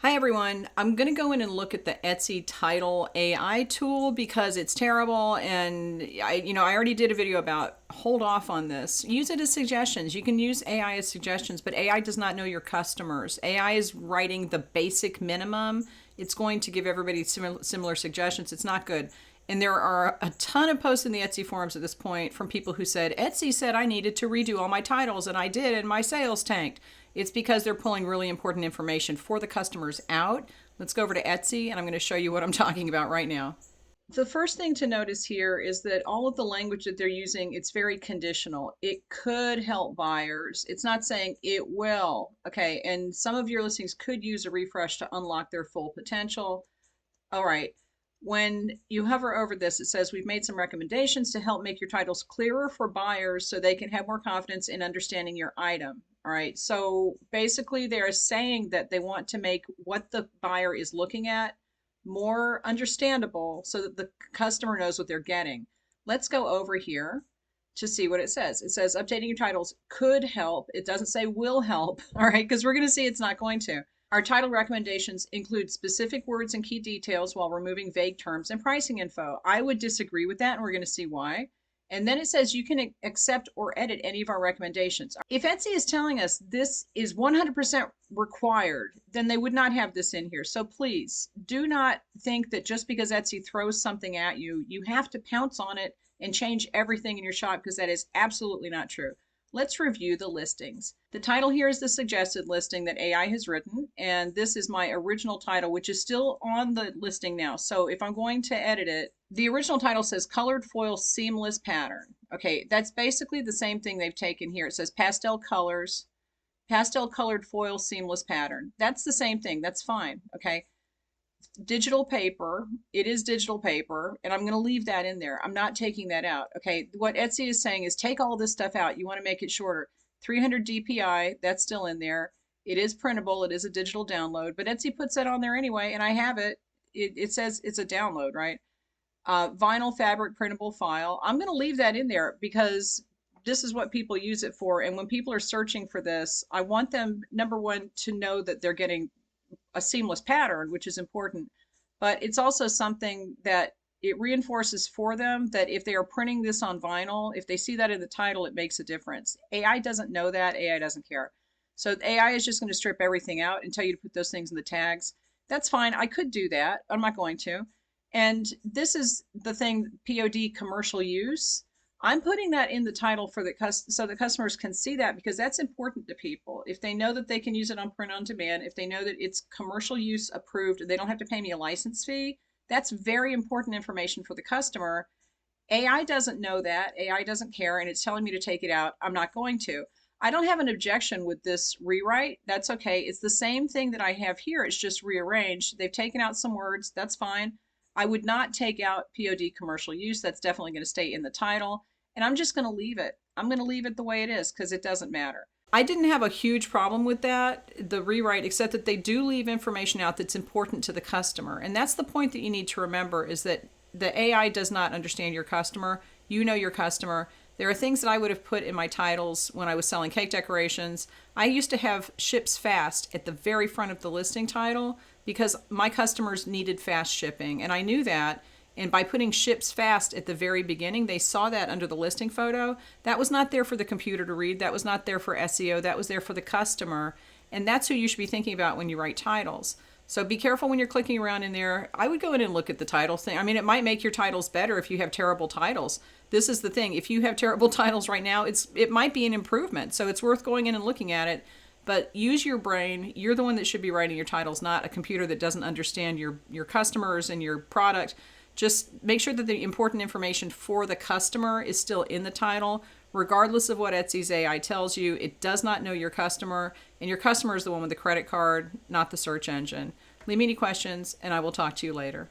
Hi everyone, I'm going to go in and look at the Etsy title AI tool because it's terrible, and I already did a video about hold off on this. Use it as suggestions. You can use AI as suggestions, but AI does not know your customers. AI is writing the basic minimum. It's going to give everybody similar suggestions. It's not good. And there are a ton of posts in the Etsy forums at this point from people who said, Etsy said I needed to redo all my titles, and I did, and my sales tanked. It's because they're pulling really important information for the customers out. Let's go over to Etsy, and I'm going to show you what I'm talking about right now. The first thing to notice here is that all of the language that they're using, it's very conditional. It could help buyers. It's not saying it will. Okay, and some of your listings could use a refresh to unlock their full potential. All right. When you hover over this, it says we've made some recommendations to help make your titles clearer for buyers so they can have more confidence in understanding your item. All right. So basically, they're saying that they want to make what the buyer is looking at more understandable so that the customer knows what they're getting. Let's go over here to see what it says. It says updating your titles could help. It doesn't say will help. All right. Because we're going to see it's not going to. Our title recommendations include specific words and key details while removing vague terms and pricing info. I would disagree with that, and we're going to see why. And then it says you can accept or edit any of our recommendations. If Etsy is telling us this is 100% required, then they would not have this in here. So please do not think that just because Etsy throws something at you, you have to pounce on it and change everything in your shop, because that is absolutely not true. Let's review the listings. The title here is the suggested listing that AI has written, and this is my original title, which is still on the listing now. So if I'm going to edit it, the original title says colored foil seamless pattern. Okay, that's basically the same thing they've taken here. It says pastel colors, pastel colored foil seamless pattern. That's the same thing. That's fine. Okay. Digital paper, it is digital paper, and I'm going to leave that in there. I'm not taking that out. Okay, what Etsy is saying is take all this stuff out. You want to make it shorter. 300 DPI, that's still in there. It is printable. It is a digital download, but Etsy puts that on there anyway, and I have it. It says it's a download, right? Vinyl fabric printable file. I'm going to leave that in there because this is what people use it for. And when people are searching for this, I want them, number one, to know that they're getting a seamless pattern, which is important, but it's also something that it reinforces for them that if they are printing this on vinyl, if they see that in the title, it makes a difference. AI doesn't know that. AI doesn't care. So AI is just going to strip everything out and tell you to put those things in the tags. That's fine. I could do that. I'm not going to. And this is the thing, POD, commercial use. I'm putting that in the title for so the customers can see that, because that's important to people. If they know that they can use it on print on demand, if they know that it's commercial use approved, they don't have to pay me a license fee. That's very important information for the customer. AI doesn't know that. AI doesn't care, and it's telling me to take it out. I'm not going to. I don't have an objection with this rewrite. That's okay. It's the same thing that I have here. It's just rearranged. They've taken out some words. That's fine. I would not take out POD commercial use. That's definitely going to stay in the title. And I'm just going to leave it. I'm going to leave it the way it is because it doesn't matter. I didn't have a huge problem with that, the rewrite, except that they do leave information out that's important to the customer. And that's the point that you need to remember, is that the AI does not understand your customer. You know your customer. There are things that I would have put in my titles when I was selling cake decorations. I used to have ships fast at the very front of the listing title because my customers needed fast shipping. And I knew that. And by putting ships fast at the very beginning, they saw that under the listing photo. That was not there for the computer to read. That was not there for SEO. That was there for the customer. And that's who you should be thinking about when you write titles. So be careful when you're clicking around in there. I would go in and look at the title thing. I mean, it might make your titles better if you have terrible titles. This is the thing. If you have terrible titles right now, it might be an improvement. So it's worth going in and looking at it. But use your brain. You're the one that should be writing your titles, not a computer that doesn't understand your customers and your product. Just make sure that the important information for the customer is still in the title, regardless of what Etsy's AI tells you. It does not know your customer, and your customer is the one with the credit card, not the search engine. Leave me any questions, and I will talk to you later.